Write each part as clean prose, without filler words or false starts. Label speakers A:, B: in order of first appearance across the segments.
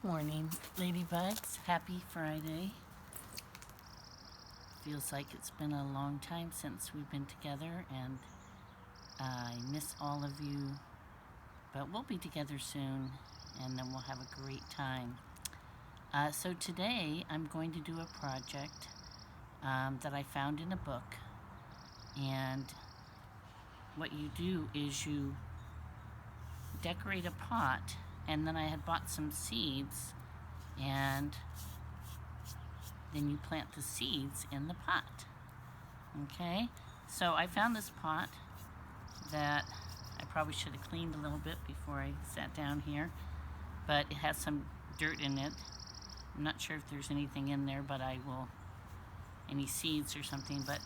A: Good morning, ladybugs. Happy Friday. Feels like it's been a long time since we've been together, and I miss all of you. But we'll be together soon, and then we'll have a great time. So today I'm going to do a project that I found in a book. And what you do is you decorate a pot, and then I had bought some seeds, and then you plant the seeds in the pot. Okay, so I found this pot that I probably should have cleaned a little bit before I sat down here, but it has some dirt in it. I'm not sure if there's anything in there, but I will, any seeds or something, but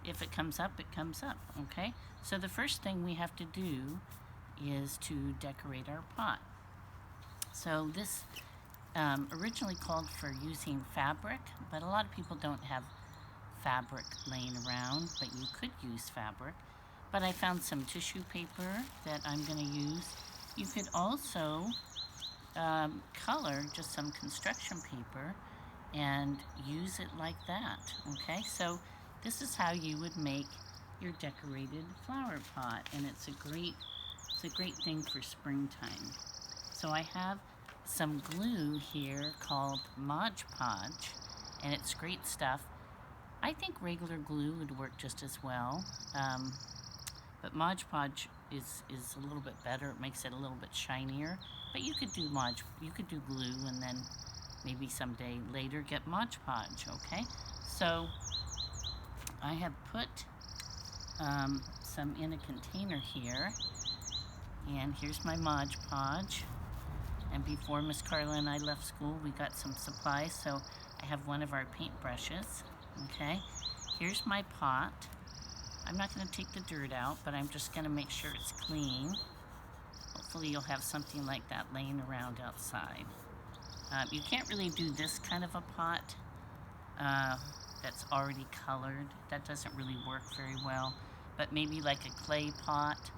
A: if it comes up, it comes up. Okay, so the first thing we have to do is to decorate our pot. So this originally called for using fabric, but a lot of people don't have fabric laying around, but you could use fabric. But I found some tissue paper that I'm going to use. You could also color just some construction paper and use it like that. Okay, so this is how you would make your decorated flower pot, and it's a great thing for springtime. So I have some glue here called Mod Podge, and it's great stuff. I think regular glue would work just as well, but Mod Podge is a little bit better. It makes it a little bit shinier. But you could do glue, and then maybe someday later get Mod Podge. Okay, so I have put some in a container here, and here's my Mod Podge. And before Miss Carla and I left school, we got some supplies, so I have one of our paint brushes. Okay, here's my pot. I'm not going to take the dirt out, but I'm just going to make sure it's clean. Hopefully you'll have something like that laying around outside. You can't really do this kind of a pot that's already colored. That doesn't really work very well, but maybe like a clay pot.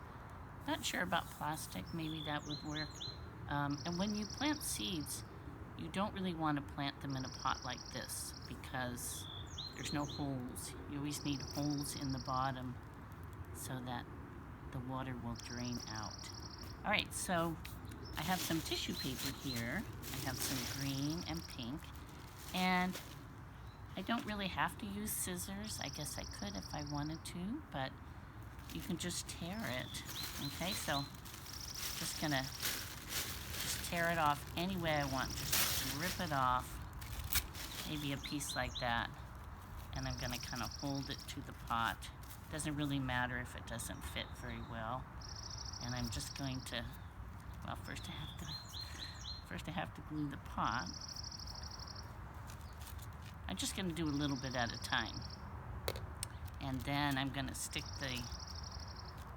A: Not sure about plastic, maybe that would work. And when you plant seeds, you don't really want to plant them in a pot like this because there's no holes. You always need holes in the bottom so that the water will drain out. All right, so I have some tissue paper here. I have some green and pink, and I don't really have to use scissors. I guess I could if I wanted to, but you can just tear it. Okay, so just gonna tear it off any way I want. Just rip it off, maybe a piece like that, and I'm going to kind of hold it to the pot. Doesn't really matter if it doesn't fit very well. And I'm just going to, well, first I have to glue the pot. I'm just going to do a little bit at a time, and then I'm going to stick the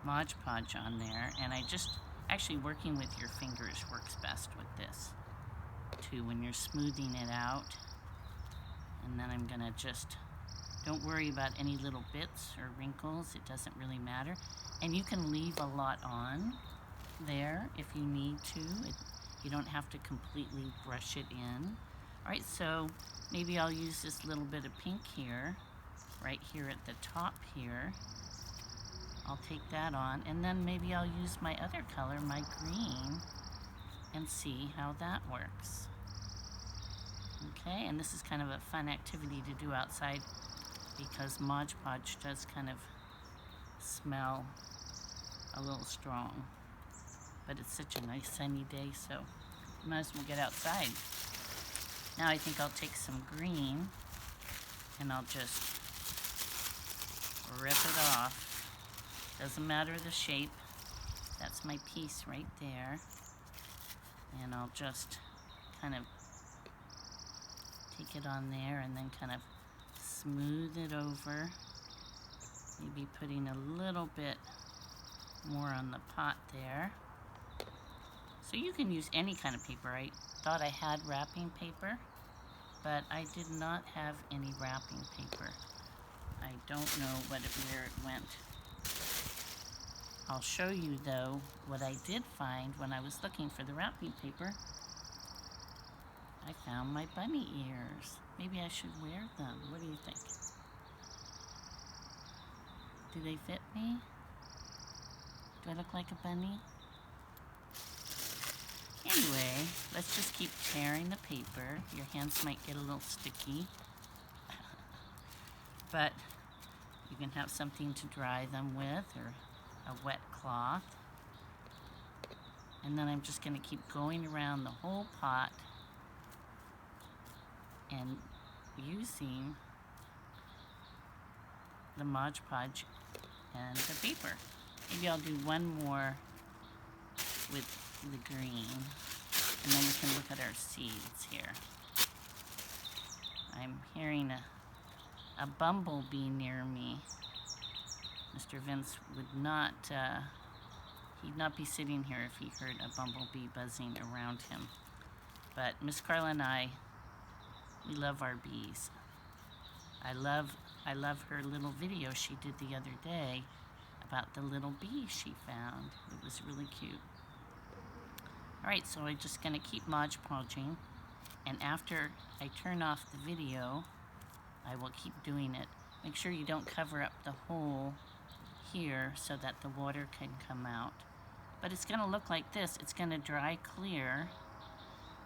A: Mod Podge on there, and actually working with your fingers works best with this too when you're smoothing it out. And then I'm gonna don't worry about any little bits or wrinkles, it doesn't really matter. And you can leave a lot on there if you need to. You don't have to completely brush it in. All right, so maybe I'll use this little bit of pink here, right here at the top here. I'll take that on, and then maybe I'll use my other color, my green, and see how that works. Okay, and this is kind of a fun activity to do outside because Mod Podge does kind of smell a little strong. But it's such a nice sunny day, so you might as well get outside. Now I think I'll take some green, and I'll just rip it off. Doesn't matter the shape. That's my piece right there. And I'll just kind of take it on there and then kind of smooth it over. Maybe putting a little bit more on the pot there. So you can use any kind of paper. I thought I had wrapping paper, but I did not have any wrapping paper. I don't know where it went. I'll show you though what I did find when I was looking for the wrapping paper. I found my bunny ears. Maybe I should wear them. What do you think? Do they fit me? Do I look like a bunny? Anyway, let's just keep tearing the paper. Your hands might get a little sticky. But you can have something to dry them with, or a wet cloth. And then I'm just going to keep going around the whole pot and using the Mod Podge and the paper. Maybe I'll do one more with the green, and then we can look at our seeds here. I'm hearing a bumblebee near me. Mr. Vince would not, he'd not be sitting here if he heard a bumblebee buzzing around him. But Miss Carla and I, we love our bees. I love her little video she did the other day about the little bee she found. It was really cute. Alright, so I'm just going to keep Mod Podging, and after I turn off the video, I will keep doing it. Make sure you don't cover up the hole here so that the water can come out. But it's going to look like this. It's going to dry clear.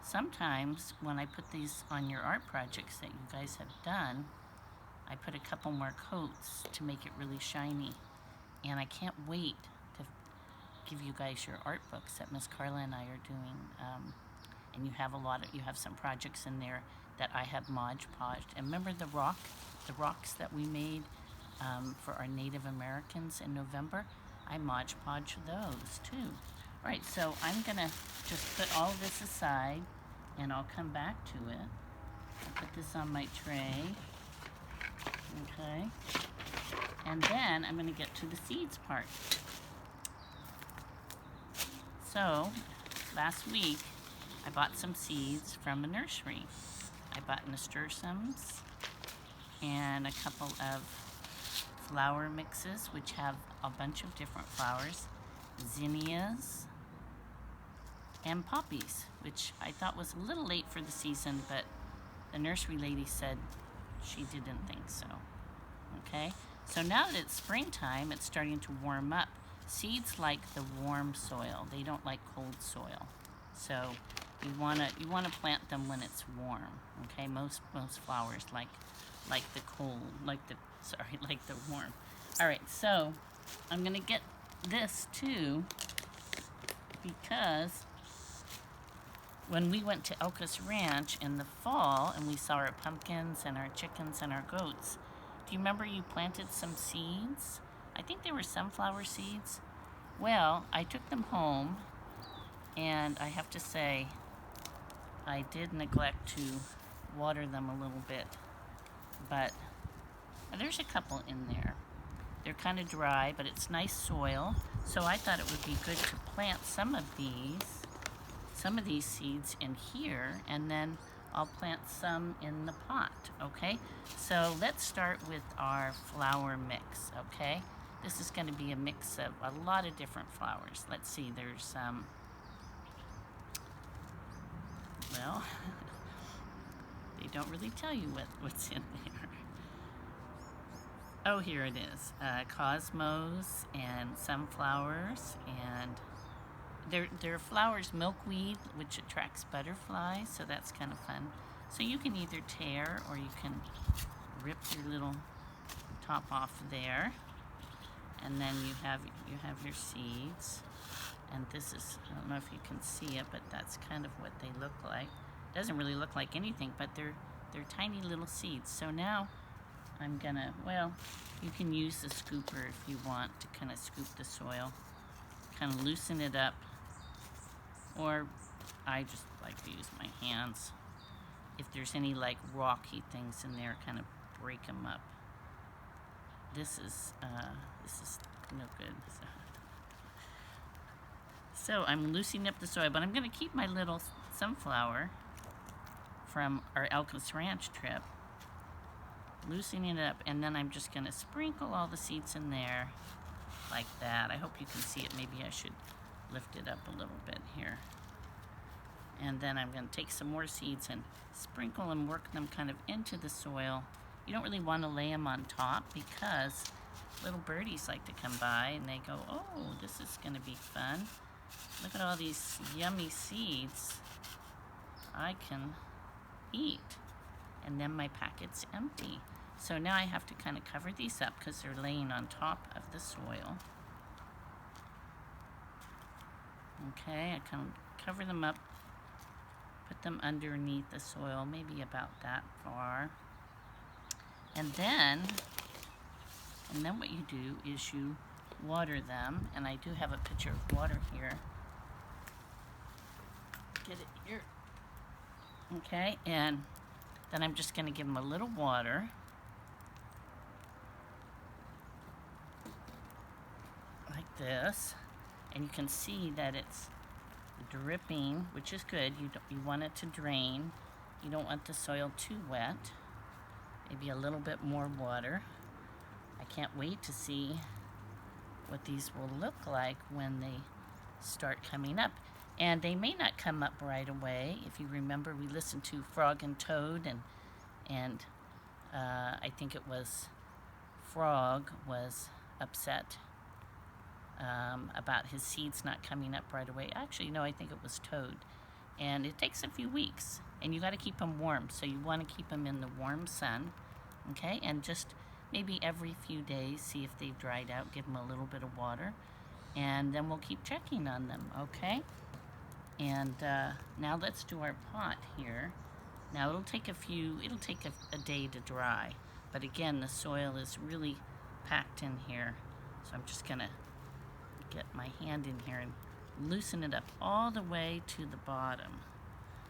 A: Sometimes when I put these on your art projects that you guys have done, I put a couple more coats to make it really shiny. And I can't wait to give you guys your art books that Miss Carla and I are doing. And you have some projects in there that I have Mod Podged. And remember the rocks that we made for our Native Americans in November? I Mod Podged those too. All right, so I'm gonna just put all of this aside, and I'll come back to it. I'll put this on my tray. Okay. And then I'm going to get to the seeds part. So, last week, I bought some seeds from a nursery. I bought nasturtiums and a couple of flower mixes, which have a bunch of different flowers, zinnias, and poppies, which I thought was a little late for the season, but the nursery lady said she didn't think so. Okay, so now that it's springtime, it's starting to warm up. Seeds like the warm soil. They don't like cold soil. So you wanna plant them when it's warm. Okay, most flowers like the cold, like the warm. All right, so I'm gonna get this too, because when we went to Elkus Ranch in the fall and we saw our pumpkins and our chickens and our goats, do you remember you planted some seeds? I think they were sunflower seeds. Well, I took them home, and I have to say, I did neglect to water them a little bit, but there's a couple in there. They're kind of dry, but it's nice soil, so I thought it would be good to plant some of these seeds in here, and then I'll plant some in the pot, okay? So let's start with our flower mix, okay? This is going to be a mix of a lot of different flowers. Let's see, there's well, they don't really tell you what's in there. Oh, here it is. Cosmos and sunflowers, and there are flowers, milkweed, which attracts butterflies, so that's kind of fun. So you can either tear or you can rip your little top off there, and then you have your seeds. And this is, I don't know if you can see it, but that's kind of what they look like. It doesn't really look like anything, but they're tiny little seeds. So now I'm gonna, well, you can use the scooper if you want to kind of scoop the soil, kind of loosen it up, or I just like to use my hands. If there's any like rocky things in there, kind of break them up. This is no good. So I'm loosening up the soil, but I'm going to keep my little sunflower from our Elkus Ranch trip, loosening it up, and then I'm just going to sprinkle all the seeds in there like that. I hope you can see it. Maybe I should lift it up a little bit here. And then I'm going to take some more seeds and sprinkle and work them kind of into the soil. You don't really want to lay them on top because little birdies like to come by and they go, oh, this is going to be fun. Look at all these yummy seeds I can eat. And then my packet's empty. So now I have to kind of cover these up because they're laying on top of the soil. Okay, I kind of cover them up, put them underneath the soil, maybe about that far. And then what you do is you water them, and I do have a pitcher of water here. Get it here. Okay, and then I'm just going to give them a little water. Like this. And you can see that it's dripping, which is good. You want it to drain. You don't want the soil too wet. Maybe a little bit more water. I can't wait to see what these will look like when they start coming up. And they may not come up right away. If you remember, we listened to Frog and Toad, and I think it was Frog was upset about his seeds not coming up right away. Actually, no, I think it was Toad. And it takes a few weeks, and you got to keep them warm. So you want to keep them in the warm sun, okay? And just maybe every few days, see if they've dried out, give them a little bit of water, and then we'll keep checking on them, okay? And now let's do our pot here. Now it'll take a day to dry, but again, the soil is really packed in here. So I'm just gonna get my hand in here and loosen it up all the way to the bottom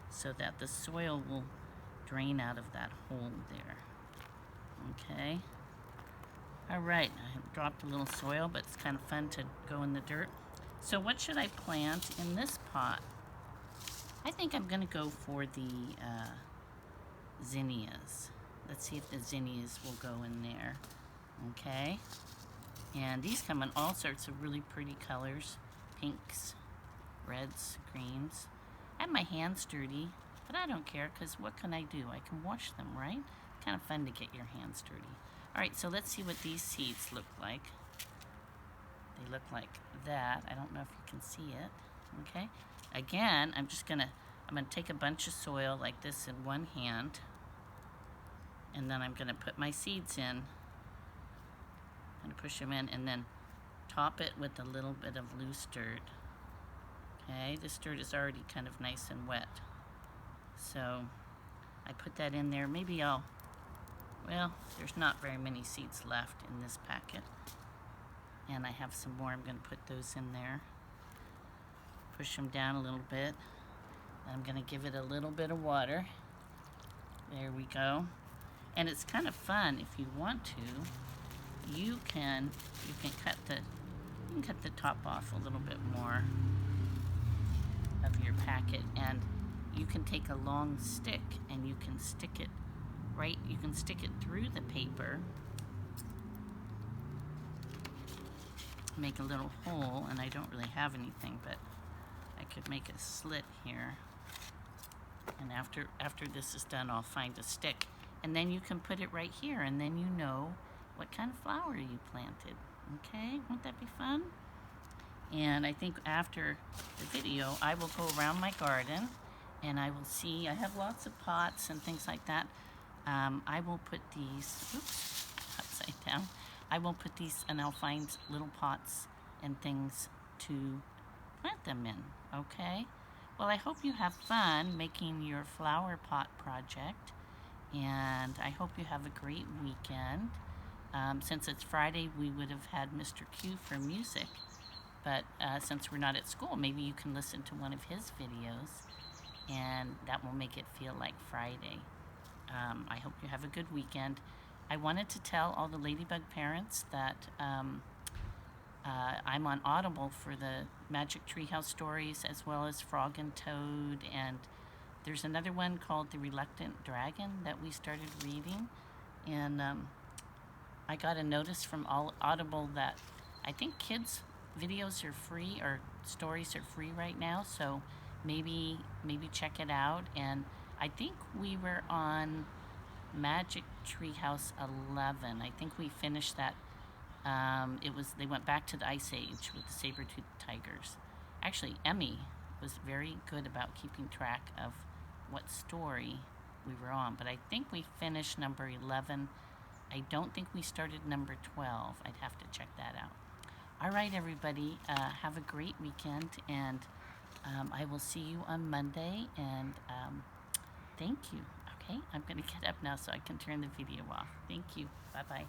A: so that the soil will drain out of that hole there. Okay. All right, I dropped a little soil, but it's kind of fun to go in the dirt. So what should I plant in this pot? I think I'm gonna go for the zinnias. Let's see if the zinnias will go in there. Okay. And these come in all sorts of really pretty colors. Pinks, reds, greens. I have my hands dirty, but I don't care because what can I do? I can wash them, right? Kind of fun to get your hands dirty. All right, so let's see what these seeds look like. They look like that. I don't know if you can see it. Okay. Again, I'm gonna take a bunch of soil like this in one hand, and then I'm gonna put my seeds in. I'm gonna push them in and then top it with a little bit of loose dirt. Okay, this dirt is already kind of nice and wet. So I put that in there. Maybe well, there's not very many seeds left in this packet. And I have some more. I'm gonna put those in there. Push them down a little bit. I'm gonna give it a little bit of water. There we go. And it's kind of fun if you want to. You can cut the top off a little bit more of your packet, and you can take a long stick and you can stick it through the paper, make a little hole, and I don't really have anything, but I could make a slit here. And after this is done, I'll find a stick, and then you can put it right here, and then you know what kind of flower you planted. Okay, won't that be fun? And I think after the video, I will go around my garden and I will see, I have lots of pots and things like that. I will put these, oops, upside down. I will put these and I'll find little pots and things to plant them in, okay? Well, I hope you have fun making your flower pot project, and I hope you have a great weekend. Since it's Friday, we would have had Mr. Q for music, but since we're not at school, maybe you can listen to one of his videos, and that will make it feel like Friday. I hope you have a good weekend. I wanted to tell all the Ladybug parents that I'm on Audible for the Magic Treehouse stories, as well as Frog and Toad, and there's another one called The Reluctant Dragon that we started reading, and I got a notice from Audible that I think kids' videos are free, or stories are free right now, so maybe check it out. And I think we were on Magic Treehouse 11. I think we finished that. They went back to the Ice Age with the saber-toothed tigers. Actually, Emmy was very good about keeping track of what story we were on, but I think we finished number 11. I don't think we started number 12. I'd have to check that out. All right, everybody, have a great weekend, and I will see you on Monday, and thank you. Okay, I'm going to get up now so I can turn the video off. Thank you. Bye-bye.